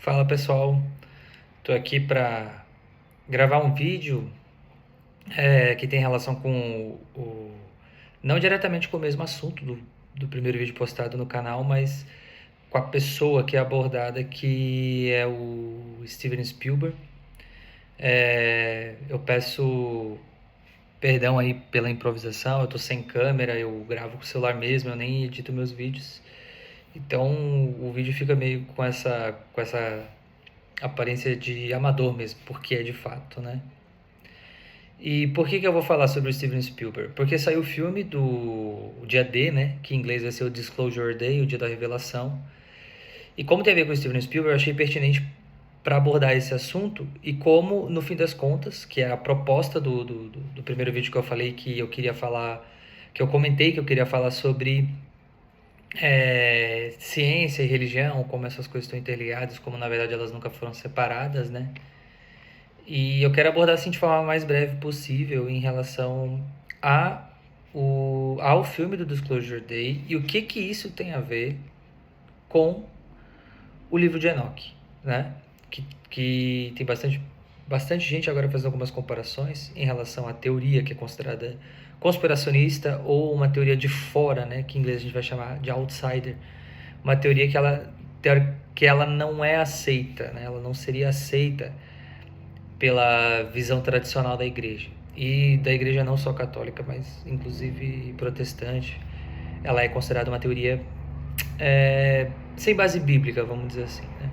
Fala pessoal, tô aqui para gravar um vídeo que tem relação com não diretamente com o mesmo assunto do primeiro vídeo postado no canal, mas com a pessoa que é abordada, que é o Steven Spielberg. Eu peço perdão aí pela improvisação, eu tô sem câmera, eu gravo com o celular mesmo, eu nem edito meus vídeos. Então o vídeo fica meio com essa aparência de amador mesmo, porque é de fato, né? E por que eu vou falar sobre o Steven Spielberg? Porque saiu o filme do Dia D, né? Que em inglês vai ser o Disclosure Day, o Dia da Revelação. E como tem a ver com o Steven Spielberg, eu achei pertinente para abordar esse assunto e como, no fim das contas, que é a proposta do primeiro vídeo que eu falei que eu queria falar, que eu comentei que eu queria falar sobre ciência e religião, como essas coisas estão interligadas, como na verdade elas nunca foram separadas, né? E eu quero abordar assim de forma mais breve possível em relação a ao filme do Disclosure Day e o que isso tem a ver com o livro de Enoch, né? Que tem bastante gente agora fazendo algumas comparações em relação à teoria que é considerada conspiracionista ou uma teoria de fora, né? Que em inglês a gente vai chamar de outsider. Uma teoria que ela não é aceita, né? Ela não seria aceita pela visão tradicional da igreja. E da igreja não só católica, mas inclusive protestante. Ela é considerada uma teoria sem base bíblica, vamos dizer assim, né?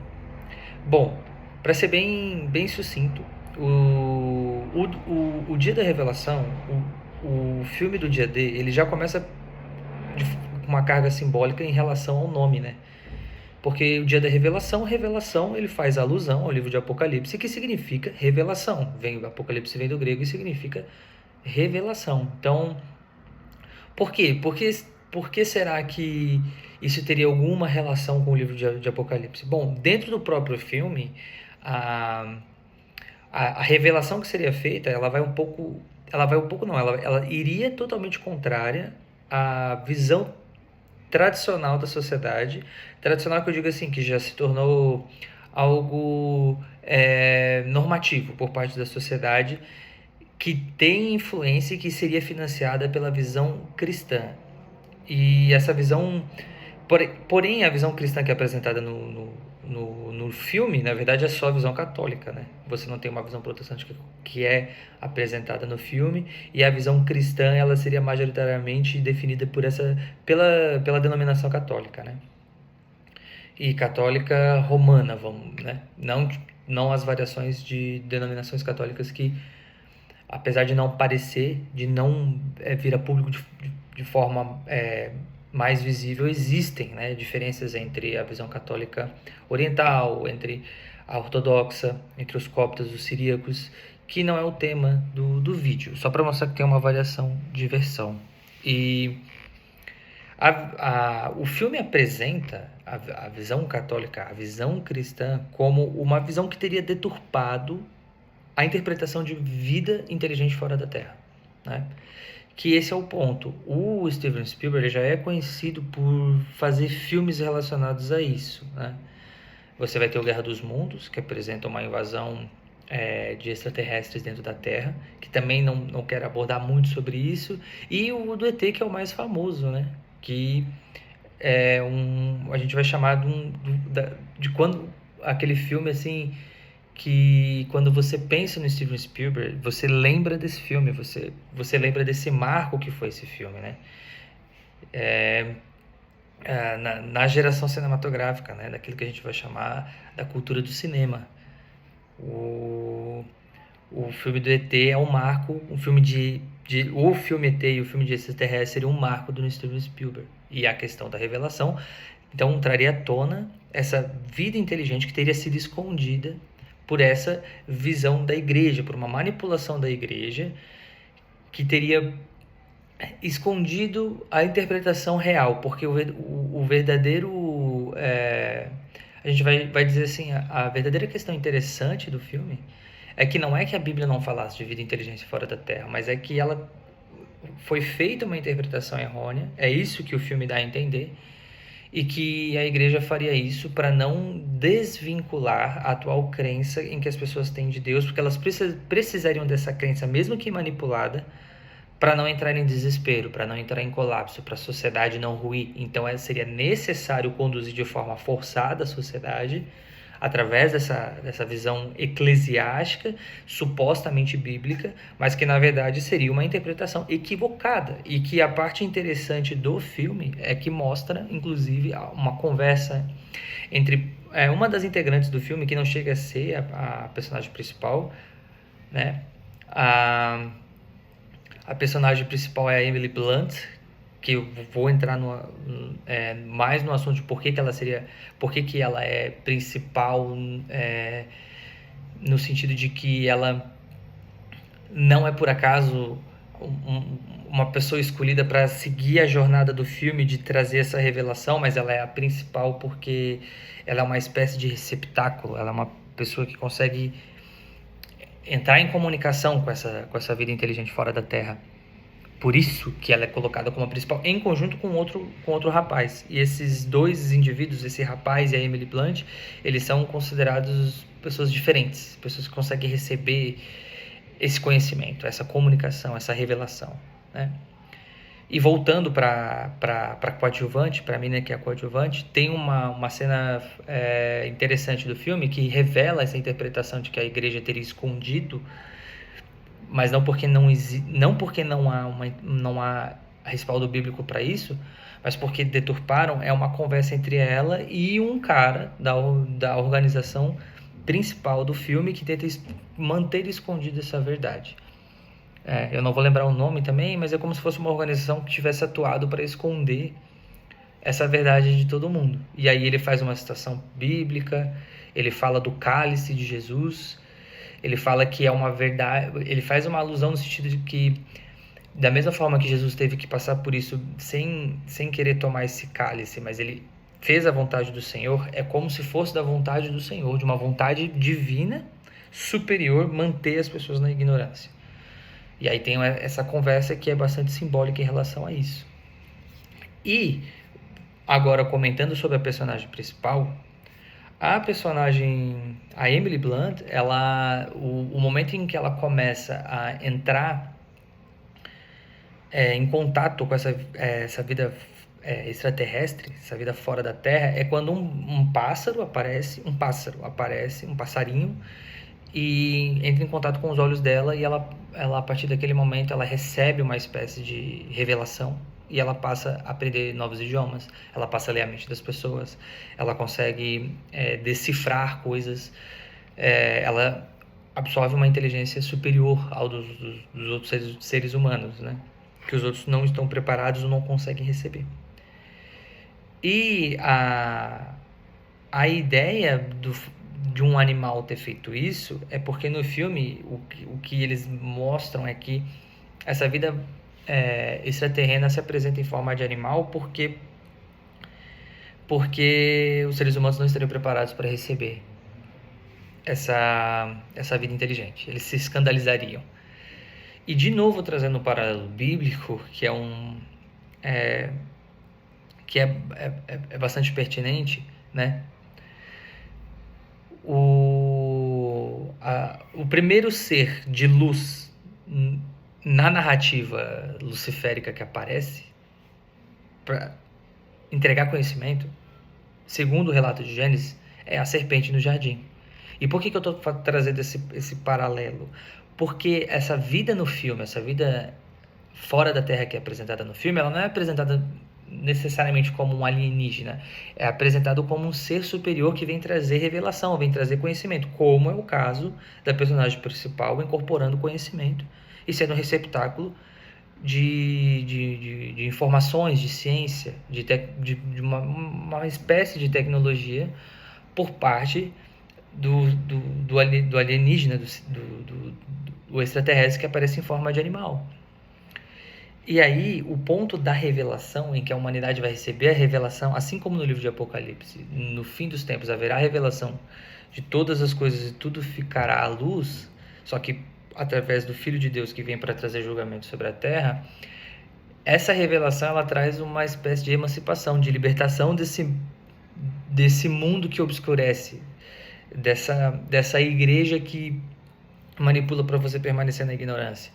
Bom, para ser bem sucinto, o Dia da Revelação, o filme do Dia D, ele já começa com uma carga simbólica em relação ao nome, né? Porque o dia da revelação, ele faz alusão ao livro de Apocalipse, que significa revelação. Apocalipse vem do grego e significa revelação. Então, por quê? Por que será que isso teria alguma relação com o livro de Apocalipse? Bom, dentro do próprio filme, a, a revelação que seria feita, ela vai um pouco não, ela iria totalmente contrária à visão tradicional da sociedade. Tradicional que eu digo assim, que já se tornou algo normativo por parte da sociedade, que tem influência e que seria financiada pela visão cristã. E essa visão, porém a visão cristã que é apresentada no filme, na verdade é só a visão católica, né? Você não tem uma visão protestante que é apresentada no filme, e a visão cristã ela seria majoritariamente definida pela denominação católica, né? E católica romana, vamos, né? Não as variações de denominações católicas que, apesar de não parecer, de não vir a público de forma mais visível, existem, né, diferenças entre a visão católica oriental, entre a ortodoxa, entre os coptas, os siríacos, que não é o tema do vídeo, só para mostrar que tem uma variação de versão. E o filme apresenta a visão católica, a visão cristã, como uma visão que teria deturpado a interpretação de vida inteligente fora da Terra, né? Que esse é o ponto. O Steven Spielberg já é conhecido por fazer filmes relacionados a isso, né? Você vai ter o Guerra dos Mundos, que apresenta uma invasão de extraterrestres dentro da Terra, que também não quero abordar muito sobre isso, e o do ET, que é o mais famoso, né? Que a gente vai chamar de quando aquele filme assim que quando você pensa no Steven Spielberg, você lembra desse filme, você lembra desse marco que foi esse filme, né? Na geração cinematográfica, né? Daquilo que a gente vai chamar da cultura do cinema. O filme do ET é um marco, o filme o filme ET e o filme de extraterrestre seria um marco do Steven Spielberg. E a questão da revelação, então, traria à tona essa vida inteligente que teria sido escondida por essa visão da igreja, por uma manipulação da igreja, que teria escondido a interpretação real, porque o verdadeiro... a gente vai dizer assim, a verdadeira questão interessante do filme é que não é que a Bíblia não falasse de vida inteligente fora da Terra, mas é que ela foi feita uma interpretação errônea, é isso que o filme dá a entender, e que a igreja faria isso para não desvincular a atual crença em que as pessoas têm de Deus, porque elas precisariam dessa crença, mesmo que manipulada, para não entrar em desespero, para não entrar em colapso, para a sociedade não ruir. Então seria necessário conduzir de forma forçada a sociedade, através dessa visão eclesiástica, supostamente bíblica, mas que na verdade seria uma interpretação equivocada. E que a parte interessante do filme é que mostra, inclusive, uma conversa entre uma das integrantes do filme, que não chega a ser a personagem principal, né? A personagem principal é a Emily Blunt, que eu vou entrar mais no assunto de por que ela é principal, no sentido de que ela não é por acaso uma pessoa escolhida para seguir a jornada do filme, de trazer essa revelação, mas ela é a principal porque ela é uma espécie de receptáculo, ela é uma pessoa que consegue entrar em comunicação com essa vida inteligente fora da Terra. Por isso que ela é colocada como a principal, em conjunto com outro rapaz. E esses dois indivíduos, esse rapaz e a Emily Blunt, eles são considerados pessoas diferentes, pessoas que conseguem receber esse conhecimento, essa comunicação, essa revelação, né? E voltando para coadjuvante, para mim, né, que é a coadjuvante, tem uma cena interessante do filme que revela essa interpretação de que a igreja teria escondido, mas não porque não há respaldo bíblico para isso, mas porque deturparam. É uma conversa entre ela e um cara da organização principal do filme que tenta manter escondida essa verdade. Eu não vou lembrar o nome também, mas é como se fosse uma organização que tivesse atuado para esconder essa verdade de todo mundo. E aí ele faz uma citação bíblica, ele fala do cálice de Jesus, ele fala que é uma verdade, ele faz uma alusão no sentido de que, da mesma forma que Jesus teve que passar por isso sem querer tomar esse cálice, mas ele fez a vontade do Senhor, é como se fosse da vontade do Senhor, de uma vontade divina, superior, manter as pessoas na ignorância. E aí tem essa conversa que é bastante simbólica em relação a isso. E, agora comentando sobre a personagem principal, a Emily Blunt, o momento em que ela começa a entrar em contato com essa vida extraterrestre, essa vida fora da Terra, é quando um passarinho, e entra em contato com os olhos dela, e ela a partir daquele momento ela recebe uma espécie de revelação, e ela passa a aprender novos idiomas, ela passa a ler a mente das pessoas, ela consegue decifrar coisas, ela absorve uma inteligência superior ao dos outros seres humanos, né? Que os outros não estão preparados ou não conseguem receber. E a ideia de um animal ter feito isso é porque no filme o que eles mostram é que essa vida extraterrena se apresenta em forma de animal porque os seres humanos não estariam preparados para receber essa vida inteligente. Eles se escandalizariam. E de novo trazendo um paralelo bíblico, que é bastante pertinente, né? O primeiro ser de luz na narrativa luciférica que aparece para entregar conhecimento, segundo o relato de Gênesis, é a serpente no jardim. E por que eu estou trazendo esse paralelo? Porque essa vida no filme, essa vida fora da Terra que é apresentada no filme, ela não é apresentada necessariamente como um alienígena, é apresentado como um ser superior que vem trazer revelação, vem trazer conhecimento, como é o caso da personagem principal incorporando conhecimento e sendo um receptáculo de informações, de ciência, de uma espécie de tecnologia por parte do alienígena, do extraterrestre que aparece em forma de animal. E aí, o ponto da revelação, em que a humanidade vai receber a revelação, assim como no livro de Apocalipse, no fim dos tempos haverá a revelação de todas as coisas e tudo ficará à luz, só que através do Filho de Deus que vem para trazer julgamento sobre a terra, essa revelação ela traz uma espécie de emancipação, de libertação desse mundo que obscurece, dessa igreja que manipula para você permanecer na ignorância.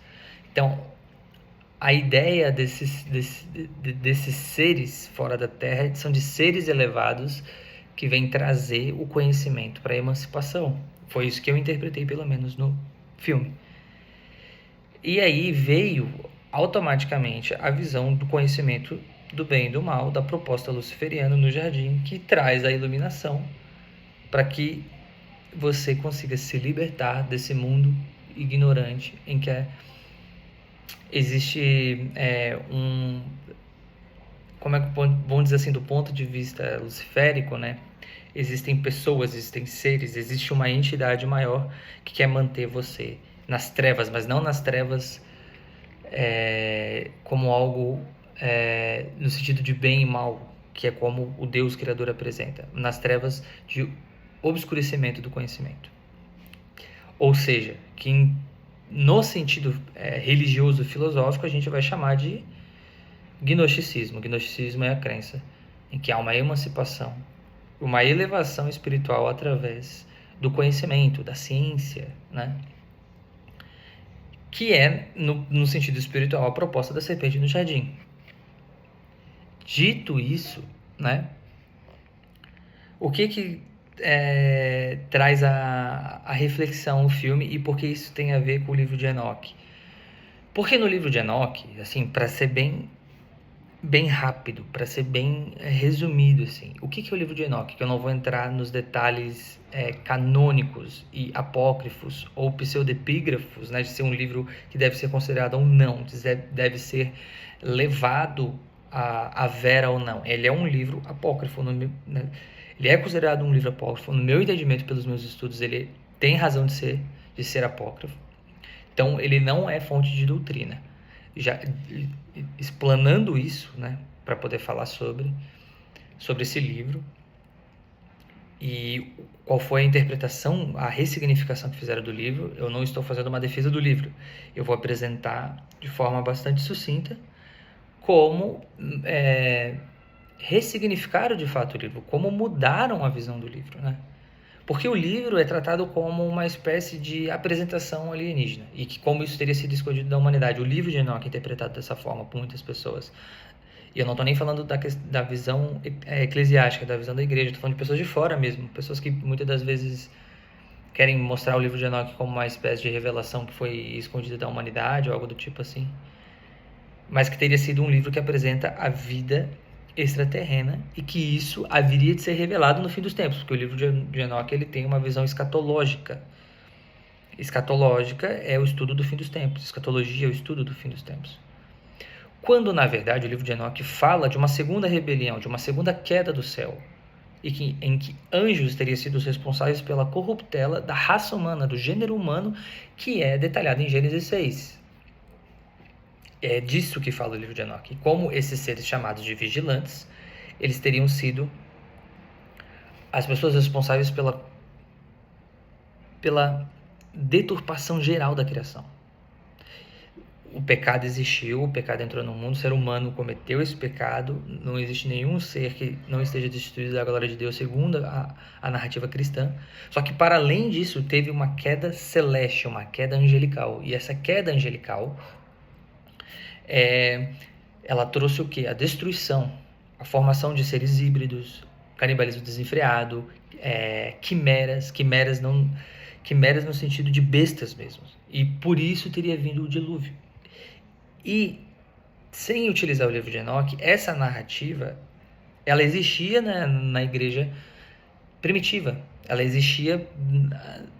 Então, a ideia desses seres fora da Terra são de seres elevados que vêm trazer o conhecimento para a emancipação. Foi isso que eu interpretei, pelo menos, no filme. E aí veio automaticamente a visão do conhecimento do bem e do mal, da proposta luciferiana no jardim, que traz a iluminação para que você consiga se libertar desse mundo ignorante em que existe como é que vamos dizer assim, do ponto de vista luciférico, né? Existem pessoas, existem seres, existe uma entidade maior que quer manter você nas trevas, mas não nas trevas como algo no sentido de bem e mal, que é como o Deus Criador apresenta, nas trevas de obscurecimento do conhecimento. Ou seja, que no sentido religioso filosófico a gente vai chamar de gnosticismo. Gnosticismo é a crença em que há uma emancipação, uma elevação espiritual através do conhecimento, da ciência, né? Que é, no sentido espiritual, a proposta da serpente no jardim. Dito isso, né? O que traz a reflexão o filme e por que isso tem a ver com o livro de Enoque? Porque no livro de Enoque, assim, para ser bem rápido, para ser bem resumido, assim, o que é o livro de Enoque? Que eu não vou entrar nos detalhes canônicos e apócrifos ou pseudepígrafos, né, de ser um livro que deve ser considerado ou não, deve ser levado a vera ou não. Ele é um livro apócrifo, né? Ele é considerado um livro apócrifo, no meu entendimento, pelos meus estudos, ele tem razão de ser apócrifo. Então, ele não é fonte de doutrina. Já explanando isso, né, para poder falar sobre esse livro e qual foi a interpretação, a ressignificação que fizeram do livro, eu não estou fazendo uma defesa do livro. Eu vou apresentar de forma bastante sucinta como ressignificaram de fato o livro, como mudaram a visão do livro, né? Porque o livro é tratado como uma espécie de apresentação alienígena, e que como isso teria sido escondido da humanidade. O livro de Enoque é interpretado dessa forma por muitas pessoas. E eu não estou nem falando da visão eclesiástica, da visão da igreja, estou falando de pessoas de fora mesmo, pessoas que muitas das vezes querem mostrar o livro de Enoque como uma espécie de revelação que foi escondida da humanidade, ou algo do tipo assim. Mas que teria sido um livro que apresenta a vida extraterrena e que isso haveria de ser revelado no fim dos tempos, porque o livro de Enoque ele tem uma visão escatológica. Escatológica é o estudo do fim dos tempos, escatologia é o estudo do fim dos tempos. Quando, na verdade, o livro de Enoque fala de uma segunda rebelião, de uma segunda queda do céu, em que anjos teriam sido os responsáveis pela corruptela da raça humana, do gênero humano, que é detalhado em Gênesis 6. É disso que fala o livro de Enoque. Como esses seres chamados de vigilantes, eles teriam sido as pessoas responsáveis pela deturpação geral da criação. O pecado existiu, o pecado entrou no mundo, o ser humano cometeu esse pecado, não existe nenhum ser que não esteja destituído da glória de Deus, segundo a narrativa cristã. Só que, para além disso, teve uma queda celeste, uma queda angelical. E essa queda angelical, ela trouxe o quê? A destruição, a formação de seres híbridos, canibalismo desenfreado, quimeras no sentido de bestas mesmo. E por isso teria vindo o dilúvio. E, sem utilizar o livro de Enoque, essa narrativa, ela existia na igreja primitiva. Ela existia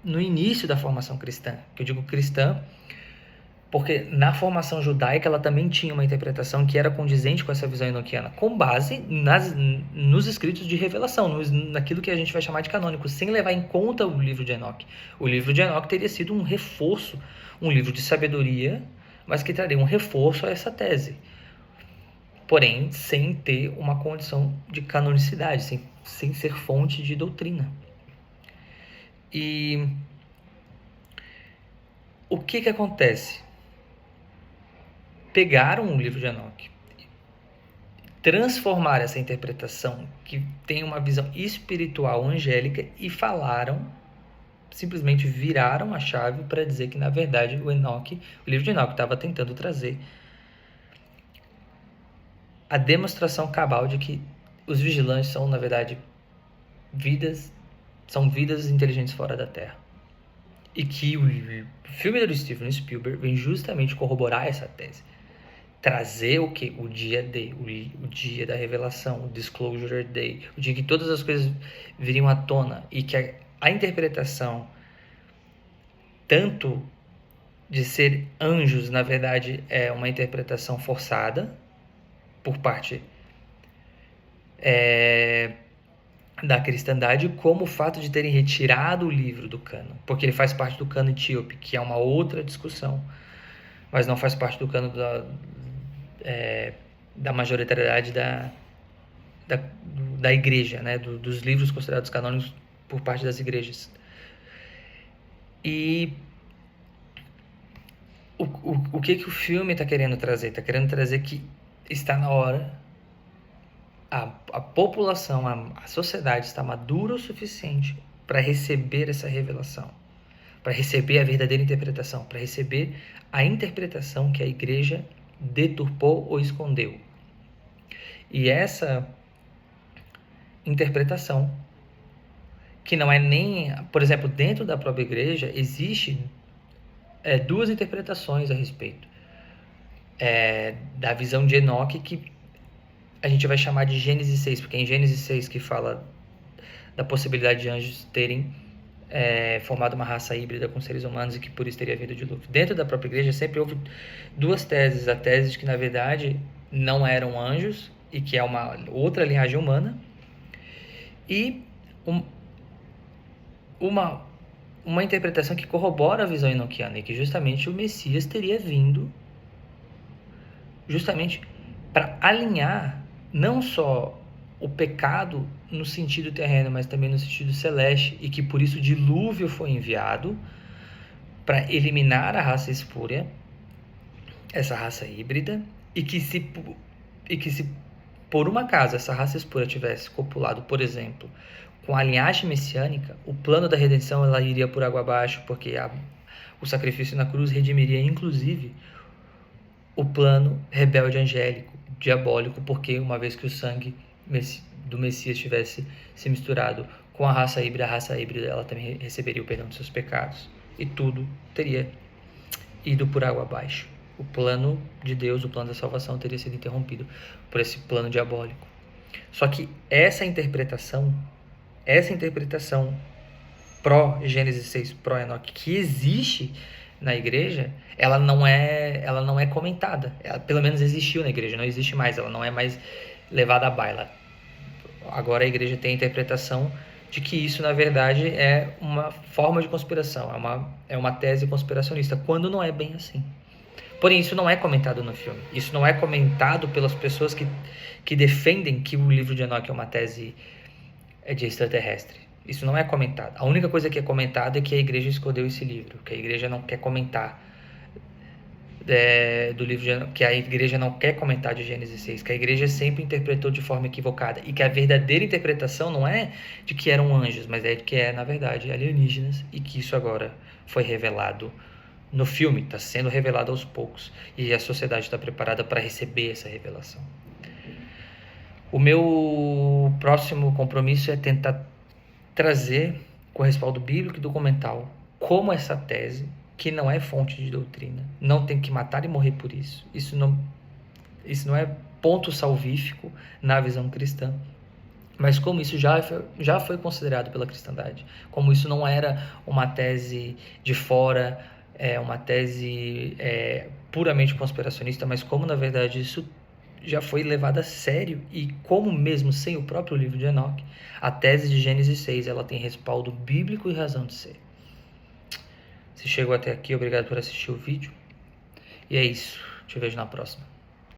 no início da formação cristã. Que eu digo cristã porque na formação judaica ela também tinha uma interpretação que era condizente com essa visão enoquiana, com base nos escritos de revelação, naquilo que a gente vai chamar de canônico, sem levar em conta o livro de Enoque. O livro de Enoque teria sido um reforço, um livro de sabedoria, mas que traria um reforço a essa tese. Porém, sem ter uma condição de canonicidade, sem ser fonte de doutrina. E o que acontece? Pegaram o livro de Enoque, transformar essa interpretação, que tem uma visão espiritual angélica, e simplesmente viraram a chave para dizer que, na verdade, o livro de Enoque estava tentando trazer a demonstração cabal de que os vigilantes são, na verdade, vidas inteligentes fora da Terra. E que o filme do Steven Spielberg vem justamente corroborar essa tese. Trazer o que? O dia D, o dia da revelação, o Disclosure Day, o dia que todas as coisas viriam à tona e que a interpretação, tanto de ser anjos, na verdade, é uma interpretação forçada por parte da cristandade, como o fato de terem retirado o livro do cânon, porque ele faz parte do cânon etíope, que é uma outra discussão, mas não faz parte do cânon da majoritariedade da igreja, né? Dos livros considerados canônicos por parte das igrejas. E o que o filme está querendo trazer? Está querendo trazer que está na hora, a população, a sociedade está madura o suficiente para receber essa revelação, para receber a verdadeira interpretação, para receber a interpretação que a igreja deturpou ou escondeu. E essa interpretação, que não é nem... Por exemplo, dentro da própria igreja, existe duas interpretações a respeito da visão de Enoque, que a gente vai chamar de Gênesis 6, porque é em Gênesis 6 que fala da possibilidade de anjos terem formado uma raça híbrida com seres humanos e que por isso teria vindo de dilúvio. Dentro da própria igreja sempre houve duas teses. A tese de que, na verdade, não eram anjos e que é uma outra linhagem humana, e uma interpretação que corrobora a visão enoquiana, e que justamente o Messias teria vindo justamente para alinhar não só o pecado no sentido terreno, mas também no sentido celeste, e que por isso o dilúvio foi enviado para eliminar a raça espúria, essa raça híbrida, e que se por um acaso essa raça espúria tivesse copulado, por exemplo, com a linhagem messiânica, o plano da redenção ela iria por água abaixo, porque o sacrifício na cruz redimiria inclusive o plano rebelde angélico, diabólico, porque uma vez que o sangue do Messias tivesse se misturado com a raça híbrida ela também receberia o perdão dos seus pecados, e tudo teria ido por água abaixo. O plano de Deus, o plano da salvação teria sido interrompido por esse plano diabólico. Só que essa interpretação pró-Gênesis 6, pró-Enoque, que existe na igreja, ela não é comentada. Ela, pelo menos existiu na igreja, não existe mais, ela não é mais levada à baila. Agora a igreja tem a interpretação de que isso, na verdade, é uma forma de conspiração, é uma tese conspiracionista, quando não é bem assim. Porém, isso não é comentado no filme. Isso não é comentado pelas pessoas que defendem que o livro de Enoque é uma tese de extraterrestre. Isso não é comentado. A única coisa que é comentada é que a igreja escondeu esse livro, que a igreja não quer comentar do livro de Enoque, que a igreja não quer comentar de Gênesis 6, que a igreja sempre interpretou de forma equivocada, e que a verdadeira interpretação não é de que eram anjos, mas é de que na verdade, alienígenas, e que isso agora foi revelado no filme, está sendo revelado aos poucos, e a sociedade está preparada para receber essa revelação. O meu próximo compromisso é tentar trazer, com respaldo bíblico e documental, como essa tese, que não é fonte de doutrina, não tem que matar e morrer por isso. Isso não é ponto salvífico na visão cristã, mas como isso já foi considerado pela cristandade, como isso não era uma tese de fora, uma tese puramente conspiracionista, mas como na verdade isso já foi levado a sério, e como mesmo sem o próprio livro de Enoque, a tese de Gênesis 6 ela tem respaldo bíblico e razão de ser. Se chegou até aqui, obrigado por assistir o vídeo, e é isso, te vejo na próxima.